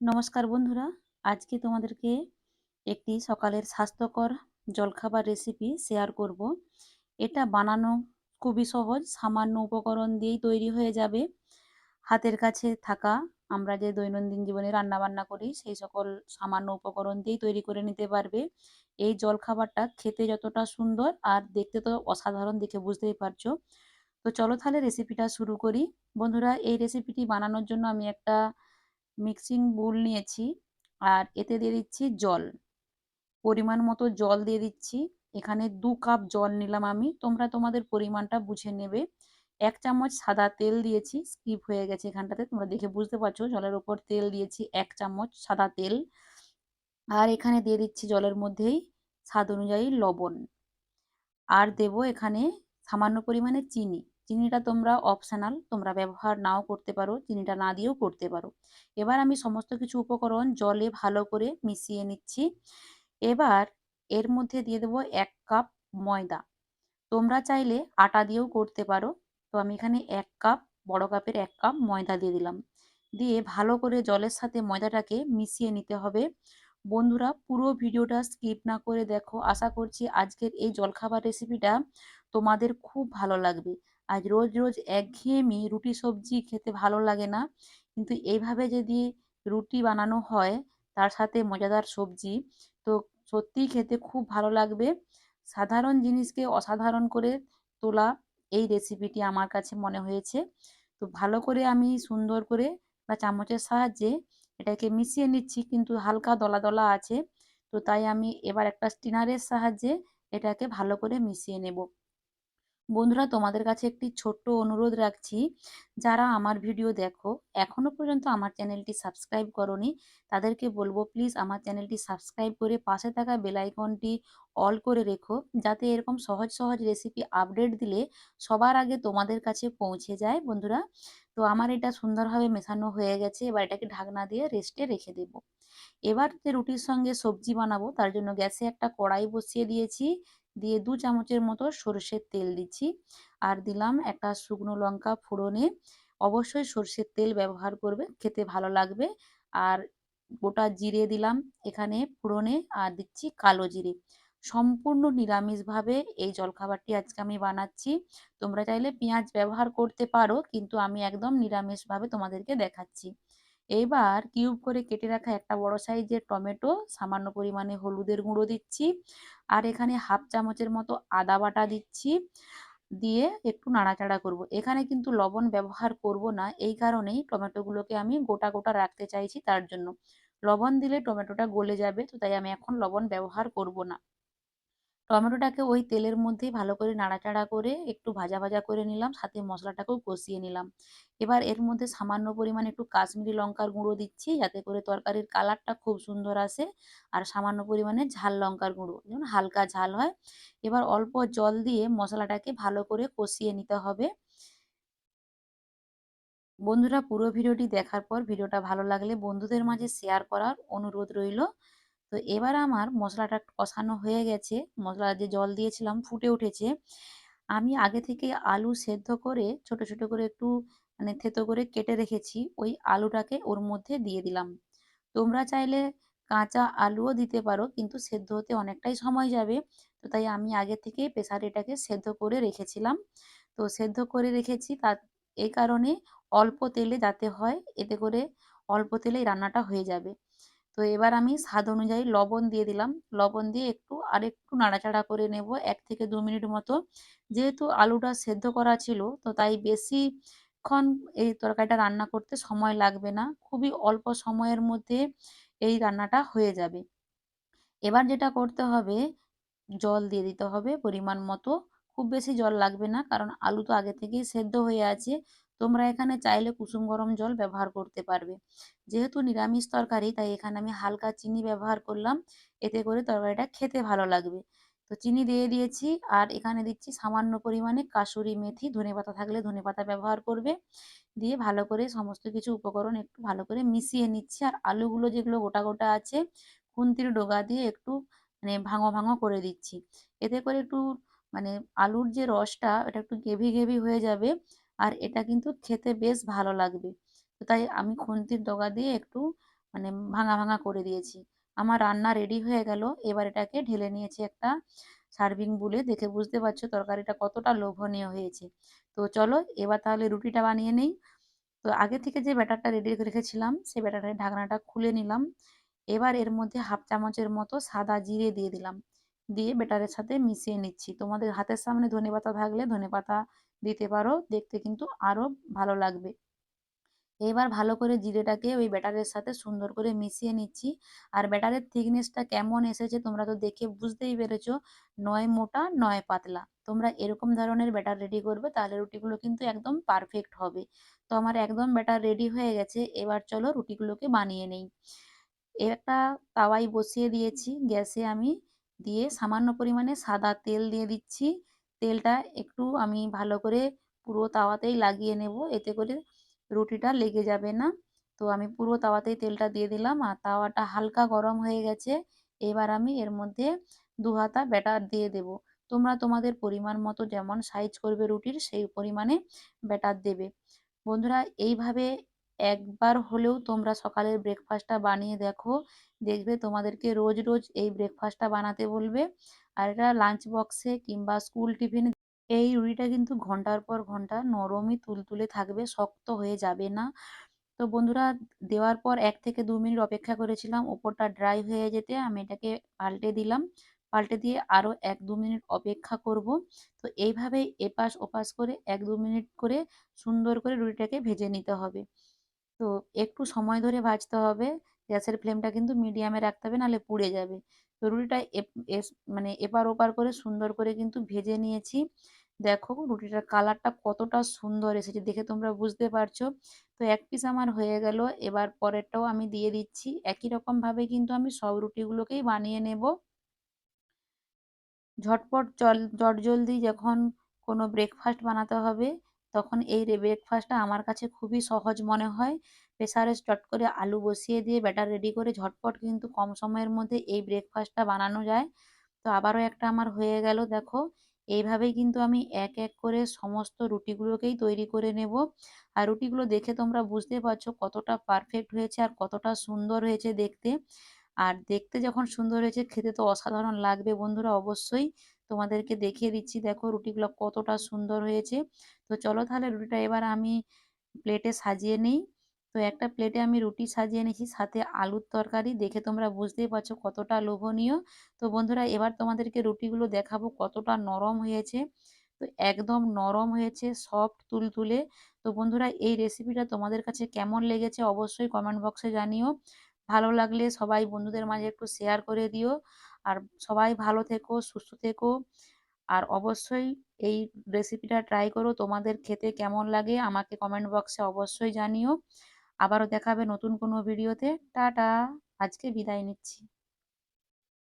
নমস্কার বন্ধুরা, আজকে তোমাদেরকে একটি সকালের স্বাস্থ্যকর জলখাবার রেসিপি শেয়ার করব। এটা বানানো খুবই সহজ, সামান্য উপকরণ দিয়েই তৈরি হয়ে যাবে। হাতের কাছে থাকা আমরা যে দৈনন্দিন জীবনে রান্নাবান্না করি সেই সকল সামান্য উপকরণ দিয়েই তৈরি করে নিতে পারবে। এই জলখাবারটা খেতে যতটা সুন্দর আর দেখতে তো অসাধারণ, দেখে বুঝতেই পারছো। তো চলো তাহলে রেসিপিটা শুরু করি। বন্ধুরা, এই রেসিপিটি বানানোর জন্য আমি একটা মিক্সিং বোল নিয়েছি আর এতে দিয়ে দিচ্ছি জল। পরিমাণ মতো জল দিয়ে দিচ্ছি। এখানে 2 কাপ জল নিলাম আমি, তোমরা তোমাদের পরিমাণটা বুঝে নেবে। 1 চামচ সাদা তেল দিয়েছি, স্কিপ হয়ে গেছে এখানটাতে, তোমরা দেখে বুঝতে পারছো জলের উপর তেল দিয়েছি 1 চামচ সাদা তেল। আর এখানে দিয়ে দিচ্ছি জলের মধ্যেই স্বাদ অনুযায়ী লবণ। আর দেব এখানে সামান্য পরিমাণে চিনি। চিনিটা তোমরা অপশনাল, তোমরা ব্যবহার নাও করতে পারো, চিনিটা না দিয়েও করতে পারো। এবার আমি সমস্ত কিছু উপকরণ জলে ভালো করে মিশিয়ে নিচ্ছি। এবার এর মধ্যে দিয়ে দেবো 1 কাপ ময়দা। তোমরা চাইলে আটা দিয়েও করতে পারো। তো আমি এখানে 1 কাপ, বড় কাপের 1 কাপ ময়দা দিয়ে দিলাম। দিয়ে ভালো করে জলের সাথে ময়দাটাকে মিশিয়ে নিতে হবে। বন্ধুরা, পুরো ভিডিওটা স্কিপ না করে দেখো, আশা করছি আজকের এই জলখাবার রেসিপিটা তোমাদের খুব ভালো লাগবে। আজ রোজ রোজ একঘেয়েমি রুটি সবজি খেতে ভালো লাগে না, কিন্তু এইভাবে যদি রুটি বানানো হয় তার সাথে মজাদার সবজি, তো সত্যিই খেতে খুব ভালো লাগবে। সাধারণ জিনিসকে অসাধারণ করে তোলা এই রেসিপিটি আমার কাছে মনে হয়েছে। তো ভালো করে আমি সুন্দর করে বা চামচের সাহায্যে এটাকে মিশিয়ে নিচ্ছি, কিন্তু হালকা দলা দলা আছে। তো তাই আমি এবার একটা স্টিনারের সাহায্যে এটাকে ভালো করে মিশিয়ে নেব। বন্ধুরা, তোমাদের কাছে একটি ছোট্ট অনুরোধ রাখছি, যারা আমার ভিডিও দেখো এখনো পর্যন্ত আমার চ্যানেলটি সাবস্ক্রাইব করনি, তাদেরকে বলবো প্লিজ আমার চ্যানেলটি সাবস্ক্রাইব করে পাশে থাকা বেল আইকনটি অল করে রেখো, যাতে এরকম সহজ সহজ রেসিপি আপডেট দিলে সবার আগে তোমাদের কাছে পৌঁছে যায়। বন্ধুরা, তো আমার এটা সুন্দরভাবে মেশানো হয়ে গেছে, এবার এটাকে ঢাকনা দিয়ে রেস্টে রেখে দেব। এবার যে রুটির সঙ্গে সবজি বানাবো তার জন্য গ্যাসে একটা কড়াই বসিয়ে দিয়েছি। দিয়ে 2 চামচের মতো সরষের তেল দিচ্ছি। আর দিলাম একটা শুকনো লঙ্কা ফোড়নে। অবশ্যই সরষের তেল ব্যবহার করবে, খেতে ভালো লাগবে। আর গোটা জিরে দিলাম এখানে ফোড়নে, আর দিচ্ছি কালো জিরে। সম্পূর্ণ নিরামিষভাবে এই জলখাবারটি আজকে আমি বানাচ্ছি। তোমরা চাইলে পেঁয়াজ ব্যবহার করতে পারো, কিন্তু আমি একদম নিরামিষভাবে তোমাদেরকে দেখাচ্ছি। এইবার কিউব করে কেটে রাখা একটা বড় সাইজের টমেটো, সামান্য পরিমাণে হলুদের গুঁড়ো দিচ্ছি। আর এখানে হাফ চামচের মতো আদা বাটা দিচ্ছি। দিয়ে একটু নাড়াচাড়া করব। এখানে কিন্তু লবণ ব্যবহার করব না, এই কারণেই টমেটোগুলোকে আমি গোটা গোটা রাখতে চাইছি, তার জন্য। লবণ দিলে টমেটোটা গলে যাবে, তো তাই আমি এখন লবণ ব্যবহার করব না। টমেটোটাকে ওই তেলের মধ্যেই ভালো করে নাড়াচাড়া করে একটু ভাজা ভাজা করে নিলাম, সাথে মশলাটাকেও কষিয়ে নিলাম। এবার এর মধ্যে সামান্য পরিমাণে একটু কাশ্মীরি লঙ্কার গুঁড়ো দিচ্ছি, যাতে করে তরকারির কালারটা খুব সুন্দর আসে। আর সামান্য পরিমাণে ঝাল লঙ্কার গুঁড়ো, যেমন হালকা ঝাল হয়। এবার অল্প জল দিয়ে মশলাটাকে ভালো করে কষিয়ে নিতে হবে। বন্ধুরা, পুরো ভিডিওটি দেখার পর ভিডিওটা ভালো লাগলে বন্ধুদের মাঝে শেয়ার করার অনুরোধ রইল। তো এবার আমার মশলাটা কষানো হয়ে গেছে, মশলা যে জল দিয়েছিলাম ফুটে উঠেছে। আমি আগে থেকে আলু সেদ্ধ করে ছোট ছোট করে একটু থেতো করে কেটে রেখেছি, ওই আলুটাকে ওর মধ্যে দিয়ে দিলাম। তোমরা চাইলে কাঁচা আলুও দিতে পারো, কিন্তু সেদ্ধ হতে অনেকটাই সময় যাবে। তো তাই আমি আগে থেকে প্রেসারে এটাকে সেদ্ধ করে রেখেছিলাম। তো সেদ্ধ করে রেখেছি তার এই কারণে অল্প তেলে যাতে হয়, এতে করে অল্প তেলেই রান্নাটা হয়ে যাবে। তো এবার আমি স্বাদ অনুযায়ী লবণ দিয়ে দিলাম। লবণ দিয়ে একটু আরেকটু নাড়াচাড়া করে নেব 1 থেকে 2 মিনিট মতো। যেহেতু আলুটা সেদ্ধ করা ছিল, তো তাই বেশিক্ষণ এই তরকারিটা রান্না করতে সময় লাগবে না। খুবই অল্প সময়ের মধ্যে এই রান্নাটা হয়ে যাবে। এবার যেটা করতে হবে, জল দিয়ে দিতে হবে পরিমাণ মতো। খুব বেশি জল লাগবে না, কারণ আলু তো আগে থেকেই সেদ্ধ হয়ে আছে। তোমরা এখানে চাইলে কুসুম গরম জল ব্যবহার করতে পারবে। যেহেতু নিরামিষ তরকারি, তাই এখানে আমি হালকা চিনি ব্যবহার করলাম, এতে করে তরকারিটা খেতে ভালো লাগবে। তো চিনি দিয়ে দিয়েছি। আর এখানে দিচ্ছি সামান্য পরিমাণে কাসুরি মেথি, ধনেপাতা থাকলে ধনেপাতা ব্যবহার করবে। দিয়ে ভালো করে সমস্ত কিছু উপকরণ একটু ভালো করে মিশিয়ে নিচ্ছি। আর আলুগুলো যেগুলো গোটা গোটা আছে, খুন্তির ডগা দিয়ে একটু ভাঙো ভাঙো করে দিচ্ছি। এতে করে একটু আলুর যে রসটা, এটা একটু গ্রেভি গ্রেভি হয়ে যাবে। আর এটা কিন্তু খেতে বেশ ভালো লাগবে। তো তাই আমি খুন্তির ডগা দিয়ে একটু মানে ভাঙা ভাঙা করে দিয়েছি। আমার রান্না রেডি হয়ে গেল। এবার এটাকে ঢেলে নিয়েছি একটা সার্ভিং বুলে। দেখে বুঝতে পারছো তরকারিটা কতটা লোভনীয় হয়েছে। তো চলো এবার তাহলে রুটিটা বানিয়ে নেই। তো আগে থেকে যে ব্যাটারটা রেডি রেখেছিলাম সেই ব্যাটারের ঢাকনাটা খুলে নিলাম। এবার এর মধ্যে হাফ চামচের মতো সাদা জিরে দিয়ে দিলাম। দিয়ে ব্যাটারের সাথে মিশিয়ে নিচ্ছি। তোমাদের হাতের সামনে ধনেপাতা থাকলে ধনেপাতা দিতে পারো, দেখতে কিন্তু আরো ভালো লাগবে। এবার ভালো করে জিরেটাকে ওই ব্যাটারের সাথে সুন্দর করে মিশিয়ে নিচ্ছি। আর ব্যাটারের থিকনেসটা কেমন এসেছে তোমরা তো দেখে বুঝতেই পেরেছো, নয় মোটা নয় পাতলা। তোমরা এরকম ধরনের ব্যাটার রেডি করবে, তাহলে রুটিগুলো কিন্তু একদম পারফেক্ট হবে। তো আমার একদম ব্যাটার রেডি হয়ে গেছে। এবার চলো রুটিগুলোকে বানিয়ে নেই। একটা তাওয়াই বসিয়ে দিয়েছি গ্যাসে আমি, দিয়ে সামান্য পরিমাণে সাদা তেল দিয়ে দিচ্ছি। তেলটা একটু আমি ভালো করে পুরো তাওয়াতেই লাগিয়ে নেব, এতে করে রুটিটা লেগে যাবে না। তো আমি পুরো তাওয়াতেই তেলটা দিয়ে দিলাম আর তাওয়াটা হালকা গরম হয়ে গেছে। এবার আমি এর মধ্যে 2 হাতা ব্যাটার দিয়ে দেব। তোমরা তোমাদের পরিমাণ মতো যেমন সাইজ করবে রুটির সেই পরিমাণে ব্যাটার দেবে। বন্ধুরা এইভাবে একবার হলেও তোমরা সকালের ব্রেকফাস্টটা বানিয়ে দেখো, দেখবে তোমাদেরকে রোজ রোজ এই ব্রেকফাস্টটা বানাতে বলবে। আর এটা লাঞ্চ বক্সে কিংবা স্কুল টিফিনে এই রুটিটা কিন্তু ঘন্টার পর ঘন্টা নরমই তুলতুলে থাকবে, শক্ত হয়ে যাবে না। তো বন্ধুরা দেওয়ার পর 1 থেকে 2 মিনিট অপেক্ষা করেছিলাম ওপরটা ড্রাই হয়ে যেতে। আমি এটাকে পাল্টে দিলাম। পাল্টে দিয়ে আরও 1-2 মিনিট অপেক্ষা করব। তো এইভাবেই এপাশ ওপাশ করে 1-2 মিনিট করে সুন্দর করে রুটিটাকে ভেজে নিতে হবে। তো একটু সময় ধরে ভাজতে হবে। গ্যাসের ফ্লেমটা কিন্তু মিডিয়ামে রাখতে হবে, নাহলে পুড়ে যাবে। তো রুটিটা মানে এপার ওপার করে সুন্দর করে কিন্তু ভেজে নিয়েছি। দেখো রুটিটার কালারটা কতটা সুন্দর এসেছে, দেখে তোমরা বুঝতে পারছো। তো এক পিস আমার হয়ে গেল। এবার পরেরটাও আমি দিয়ে দিচ্ছি। একই রকম ভাবে কিন্তু আমি সব রুটিগুলোকেই বানিয়ে নেব। ঝটপট চটজলদি যখন কোনো ব্রেকফাস্ট বানাতে হবে, তখন এই ব্রেকফাস্টটা আমার কাছে খুবই সহজ মনে হয়। প্রেসারে চট করে আলু বসিয়ে দিয়ে ব্যাটার রেডি করে ঝটপট কিন্তু কম সময়ের মধ্যে এই ব্রেকফাস্টটা বানানো যায়। তো আবারও একটা আমার হয়ে গেল দেখো। এইভাবেই কিন্তু আমি এক এক করে সমস্ত রুটিগুলোকেই তৈরি করে নেব। আর রুটিগুলো দেখে তোমরা বুঝতে পারছো কতটা পারফেক্ট হয়েছে আর কতটা সুন্দর হয়েছে দেখতে। আর দেখতে যখন সুন্দর হয়েছে খেতে তো অসাধারণ লাগবে বন্ধুরা অবশ্যই। তোমাদেরকে দেখিয়ে দিচ্ছি দেখো রুটিগুলো কতটা সুন্দর হয়েছে। তো চলো তাহলে রুটিটা এবার আমি প্লেটে সাজিয়ে নিই। তো একটা প্লেটে আমি রুটি সাজিয়ে নিয়েছি, সাথে আলুর তরকারি, দেখে তোমরা বুঝতেই পারছো কতটা লোভনীয়। তো বন্ধুরা এবার তোমাদেরকে রুটিগুলো দেখাবো কতটা নরম হয়েছে। তো একদম নরম হয়েছে, সফট তুলতুলে। তো বন্ধুরা এই রেসিপিটা তোমাদের কাছে কেমন লেগেছে অবশ্যই কমেন্ট বক্সে জানিও। ভালো লাগলে সবাই বন্ধুদের মাঝে একটু শেয়ার করে দিও। আর সবাই ভালো থেকো, সুস্থ থেকো। আর অবশ্যই এই রেসিপিটা ট্রাই করো, তোমাদের খেতে কেমন লাগে আমাকে কমেন্ট বক্সে অবশ্যই জানিও। আবারও দেখা হবে নতুন কোনো ভিডিওতে। টাটা, আজকে বিদায় নিচ্ছি।